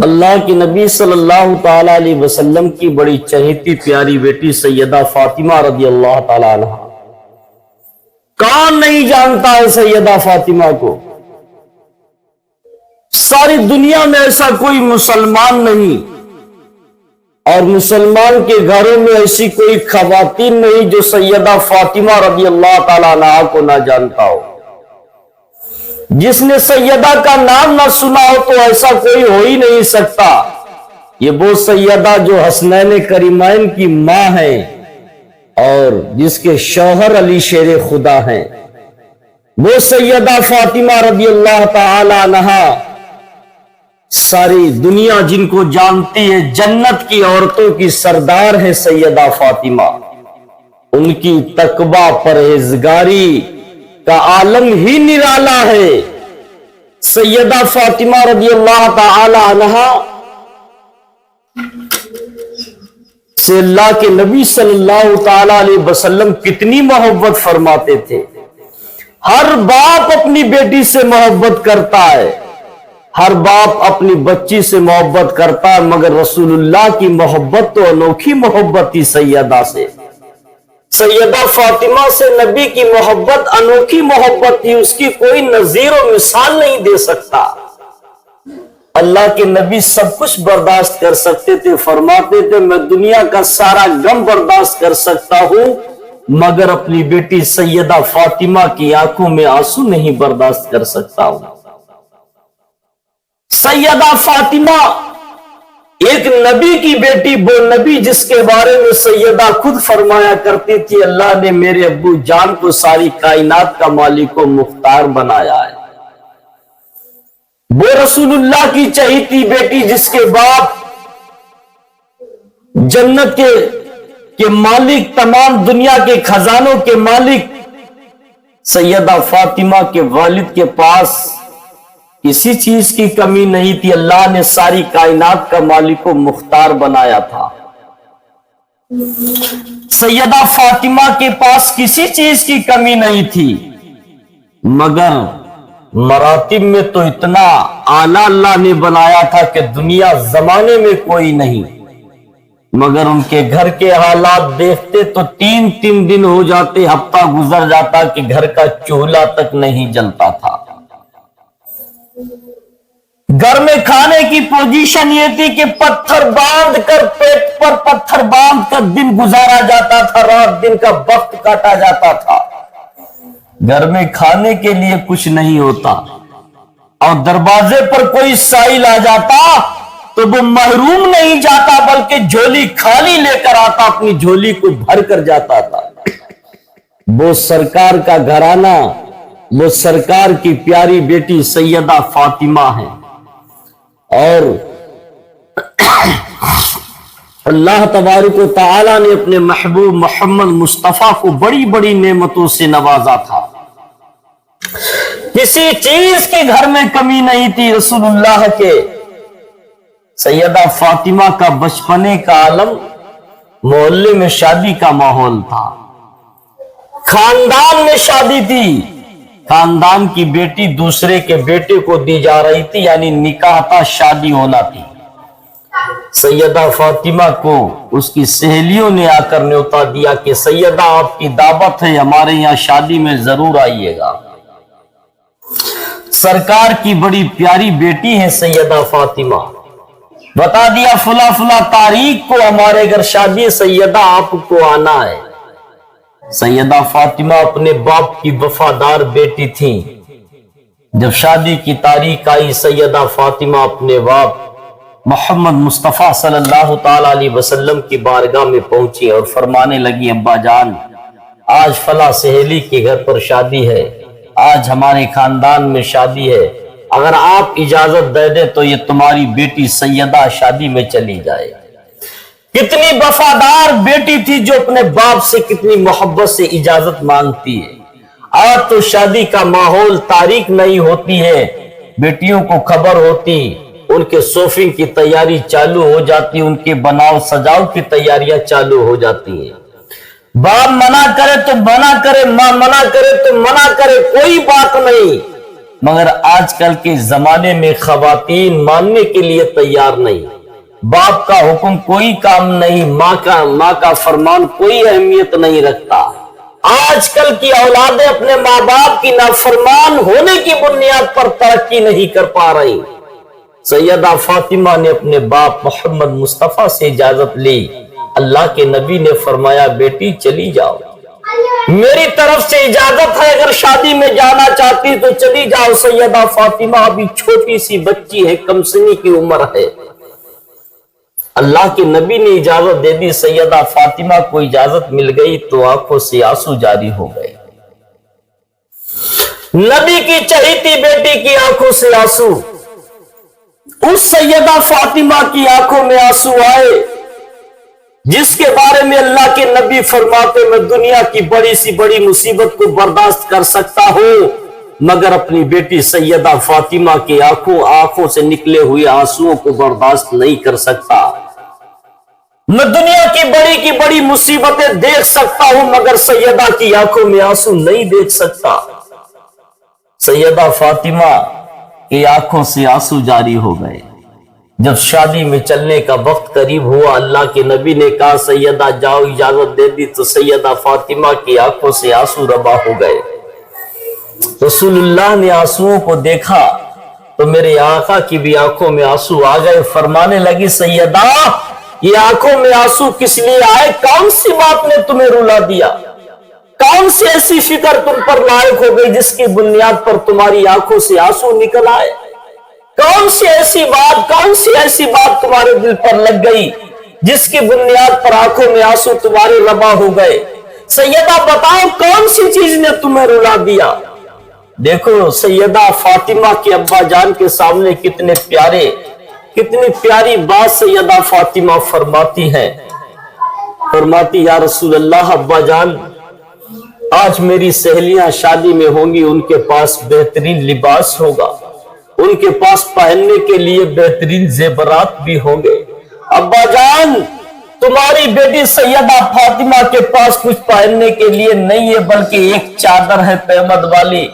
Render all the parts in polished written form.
اللہ کے نبی صلی اللہ تعالی علیہ وسلم کی بڑی چہیتی پیاری بیٹی سیدہ فاطمہ رضی اللہ تعالی عنہ. کون نہیں جانتا ہے سیدہ فاطمہ کو؟ ساری دنیا میں ایسا کوئی مسلمان نہیں، اور مسلمان کے گھروں میں ایسی کوئی خواتین نہیں جو سیدہ فاطمہ رضی اللہ تعالی عنہ کو نہ جانتا ہو. جس نے سیدہ کا نام نہ سنا ہو تو ایسا کوئی ہو ہی نہیں سکتا. یہ وہ سیدہ جو حسنین کریمین کی ماں ہے اور جس کے شوہر علی شیر خدا ہیں، وہ سیدہ فاطمہ رضی اللہ تعالی عنہا ساری دنیا جن کو جانتی ہے، جنت کی عورتوں کی سردار ہے سیدہ فاطمہ. ان کی تقویٰ پرہیزگاری کا عالم ہی نرالا ہے. سیدہ فاطمہ رضی اللہ تعالی عنہا سے اللہ کے نبی صلی اللہ تعالی علیہ وسلم کتنی محبت فرماتے تھے. ہر باپ اپنی بیٹی سے محبت کرتا ہے، ہر باپ اپنی بچی سے محبت کرتا ہے، مگر رسول اللہ کی محبت تو انوکھی محبت تھی سیدہ سے. سیدہ فاطمہ سے نبی کی محبت انوکھی محبت تھی، اس کی کوئی نظیر و مثال نہیں دے سکتا. اللہ کے نبی سب کچھ برداشت کر سکتے تھے، فرماتے تھے میں دنیا کا سارا غم برداشت کر سکتا ہوں مگر اپنی بیٹی سیدہ فاطمہ کی آنکھوں میں آنسو نہیں برداشت کر سکتا ہوں. سیدہ فاطمہ ایک نبی کی بیٹی، وہ نبی جس کے بارے میں سیدہ خود فرمایا کرتی تھی اللہ نے میرے ابو جان کو ساری کائنات کا مالک و مختار بنایا ہے. وہ رسول اللہ کی چہیتی بیٹی جس کے باپ جنت کے مالک، تمام دنیا کے خزانوں کے مالک، سیدہ فاطمہ کے والد کے پاس کسی چیز کی کمی نہیں تھی. اللہ نے ساری کائنات کا مالک و مختار بنایا تھا. سیدہ فاطمہ کے پاس کسی چیز کی کمی نہیں تھی، مگر مراتب میں تو اتنا اعلیٰ اللہ نے بنایا تھا کہ دنیا زمانے میں کوئی نہیں. مگر ان کے گھر کے حالات دیکھتے تو تین دن ہو جاتے، ہفتہ گزر جاتا کہ گھر کا چولہا تک نہیں جلتا تھا. گھر میں کھانے کی پوزیشن یہ تھی کہ پتھر باندھ کر، پیٹ پر پتھر باندھ کر دن گزارا جاتا تھا، رات دن کا وقت کاٹا جاتا تھا. گھر میں کھانے کے لیے کچھ نہیں ہوتا، اور دروازے پر کوئی سائل آ جاتا تو وہ محروم نہیں جاتا بلکہ جھولی خالی لے کر آتا، اپنی جھولی کو بھر کر جاتا تھا. وہ سرکار کا گھرانہ، وہ سرکار کی پیاری بیٹی سیدہ فاطمہ ہے. اور اللہ تبارک و تعالی نے اپنے محبوب محمد مصطفیٰ کو بڑی بڑی نعمتوں سے نوازا تھا. کسی چیز کے گھر میں کمی نہیں تھی رسول اللہ کے. سیدہ فاطمہ کا بچپنے کا عالم، محلے میں شادی کا ماحول تھا، خاندان میں شادی تھی، خاندان کی بیٹی دوسرے کے بیٹے کو دی جا رہی تھی، یعنی نکاح تھا، شادی ہونا تھی. سیدہ فاطمہ کو اس کی سہیلیوں نے آ کر نیوتا دیا کہ سیدہ آپ کی دعوت ہے، ہمارے یہاں شادی میں ضرور آئیے گا. سرکار کی بڑی پیاری بیٹی ہے سیدہ فاطمہ. بتا دیا فلا تاریخ کو ہمارے گھر شادی، سیدہ آپ کو آنا ہے. سیدہ فاطمہ اپنے باپ کی وفادار بیٹی تھی. جب شادی کی تاریخ آئی، سیدہ فاطمہ اپنے باپ محمد مصطفیٰ صلی اللہ تعالی علیہ وسلم کی بارگاہ میں پہنچی اور فرمانے لگی ابا جان، آج فلاں سہیلی کے گھر پر شادی ہے، آج ہمارے خاندان میں شادی ہے، اگر آپ اجازت دے دیں تو یہ تمہاری بیٹی سیدہ شادی میں چلی جائے. کتنی وفادار بیٹی تھی جو اپنے باپ سے کتنی محبت سے اجازت مانگتی ہے. آج تو شادی کا ماحول، تاریخ نہیں ہوتی ہے، بیٹیوں کو خبر ہوتی، ان کے شوپنگ کی تیاری چالو ہو جاتی، ان کے بناؤ سجاؤ کی تیاریاں چالو ہو جاتی ہیں. باپ منع کرے تو منع کرے، ماں منع کرے تو منع کرے، کوئی بات نہیں. مگر آج کل کے زمانے میں خواتین ماننے کے لیے تیار نہیں. باپ کا حکم کوئی کام نہیں، ماں کا فرمان کوئی اہمیت نہیں رکھتا. آج کل کی اولادیں اپنے ماں باپ کی نافرمان ہونے کی بنیاد پر ترقی نہیں کر پا رہی. سیدہ فاطمہ نے اپنے باپ محمد مصطفیٰ سے اجازت لی. اللہ کے نبی نے فرمایا بیٹی چلی جاؤ، میری طرف سے اجازت ہے، اگر شادی میں جانا چاہتی تو چلی جاؤ. سیدہ فاطمہ ابھی چھوٹی سی بچی ہے، کم سنی کی عمر ہے. اللہ کے نبی نے اجازت دے دی. سیدہ فاطمہ کو اجازت مل گئی تو آنکھوں سے آنسو جاری ہو گئے. نبی کی چہیتی بیٹی کی آنکھوں سے آنسو. اس سیدہ فاطمہ کی آنکھوں میں آنسو آئے جس کے بارے میں اللہ کے نبی فرماتے میں دنیا کی بڑی سی بڑی مصیبت کو برداشت کر سکتا ہوں مگر اپنی بیٹی سیدہ فاطمہ کی آنکھوں سے نکلے ہوئے آنسوؤں کو برداشت نہیں کر سکتا. میں دنیا کی بڑی مصیبتیں دیکھ سکتا ہوں مگر سیدہ کی آنکھوں میں آنسو نہیں دیکھ سکتا. سیدہ فاطمہ کی آنکھوں سے آنسو جاری ہو گئے. جب شادی میں چلنے کا وقت قریب ہوا اللہ کے نبی نے کہا سیدہ جاؤ، اجازت دے دی تو سیدہ فاطمہ کی آنکھوں سے آنسو روا ہو گئے. رسول اللہ نے آنسوؤں کو دیکھا تو میرے آقا کی بھی آنکھوں میں آنسو آ گئے. فرمانے لگی سیدہ یہ آنکھوں میں آنسو کس لیے آئے؟ کون سی بات نے تمہیں رلا دیا؟ کون سی ایسی فکر تم پر لائق ہو گئی جس کی بنیاد پر تمہاری آنکھوں سے آنسو نکل آئے؟ کون سی ایسی بات تمہارے دل پر لگ گئی جس کی بنیاد پر آنکھوں میں آنسو تمہارے روا ہو گئے؟ سیدہ بتاؤ کون سی چیز نے تمہیں رلا دیا؟ دیکھو سیدہ فاطمہ کے ابا جان کے سامنے کتنی پیاری بات سیدہ فاطمہ فرماتی ہیں. فرماتی یا رسول اللہ ابا جان آج میری سہیلیاں شادی میں ہوں گی، ان کے پاس بہترین لباس ہوگا، ان کے پاس پہننے کے لیے بہترین زیورات بھی ہوں گے. ابا جان تمہاری بیٹی سیدہ فاطمہ کے پاس کچھ پہننے کے لیے نہیں ہے بلکہ ایک چادر ہے پیمد والی.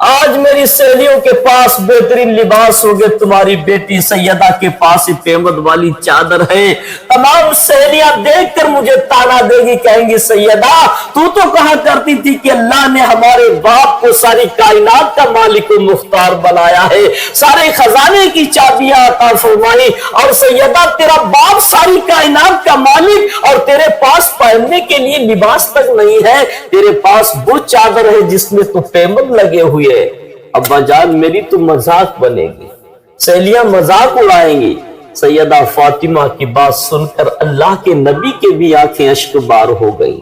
آج میری سہیلیوں کے پاس بہترین لباس ہوگے، تمہاری بیٹی سیدہ کے پاس پیمد والی چادر ہے. تمام سہیلیاں دیکھ کر مجھے تانا دے گی، کہیں گی سیدہ تو کہا کرتی تھی کہ اللہ نے ہمارے باپ کو ساری کائنات کا مالک و مختار بنایا ہے، سارے خزانے کی چابیاں عطا فرمائی، اور سیدہ تیرا باپ ساری کائنات کا مالک اور تیرے پاس پہننے کے لیے لباس تک نہیں ہے، تیرے پاس وہ چادر ہے جس میں تو پیمد لگے ہوئے. ابا جان میری تو مذاق بنے گی، سہیلیاں مذاق اڑائیں گی. سیدہ فاطمہ کی بات سن کر اللہ کے نبی کے بھی آنکھیں اشک بار ہو گئی.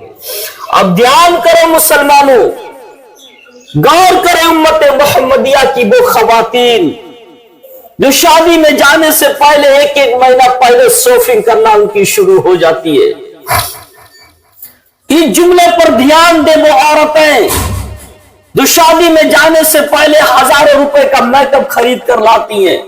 اب دھیان کرو مسلمانوں، غور کریں امت محمدیہ کی وہ خواتین جو شادی میں جانے سے پہلے ایک مہینہ پہلے شاپنگ کرنا ان کی شروع ہو جاتی ہے. اس جملے پر دھیان دے، وہ عورتیں جو شادی میں جانے سے پہلے ہزاروں روپے کا میک اپ خرید کر لاتی ہیں،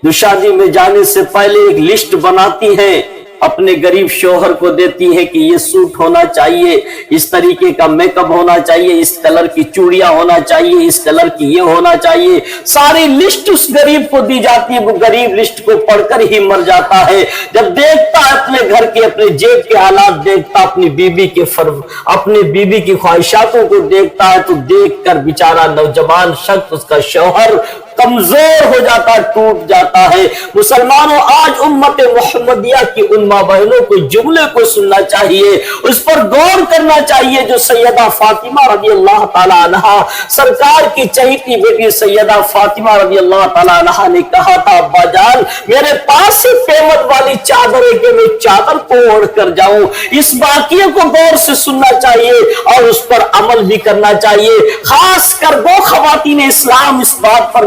جو شادی میں جانے سے پہلے ایک لسٹ بناتی ہیں، اپنے غریب شوہر کو دیتی ہے کہ یہ سوٹ ہونا چاہیے، اس طریقے کا میک اپ ہونا چاہیے، اس کلر کی چوڑیاں ہونا چاہیے، اس کلر کی یہ ہونا چاہیے. ساری لسٹ اس غریب کو دی جاتی ہے. وہ غریب لسٹ کو پڑھ کر ہی مر جاتا ہے. جب دیکھتا ہے اپنے گھر کے اپنے جیب کے حالات، دیکھتا اپنی بیوی کی خواہشاتوں کو دیکھتا ہے تو دیکھ کر بیچارہ نوجوان شخص اس کا شوہر کمزور ہو جاتا ہے، ٹوٹ جاتا ہے. مسلمانوں آج امت محمدیہ کی ان ماں بہنوں کو جملے کو سننا چاہیے، اس پر غور کرنا چاہیے جو سیدہ فاطمہ رضی اللہ تعالی عنہا سرکار کی چہیتی بیٹی سیدہ فاطمہ رضی اللہ تعالی عنہا نے کہا تھا ابا جان میرے پاس سے پیمد والی چادر ہے کہ میں چادر کو اوڑھ کر جاؤں. اس واقعے کو غور سے سننا چاہیے اور اس پر عمل بھی کرنا چاہیے. خاص کر وہ خواتین اسلام اس بات پر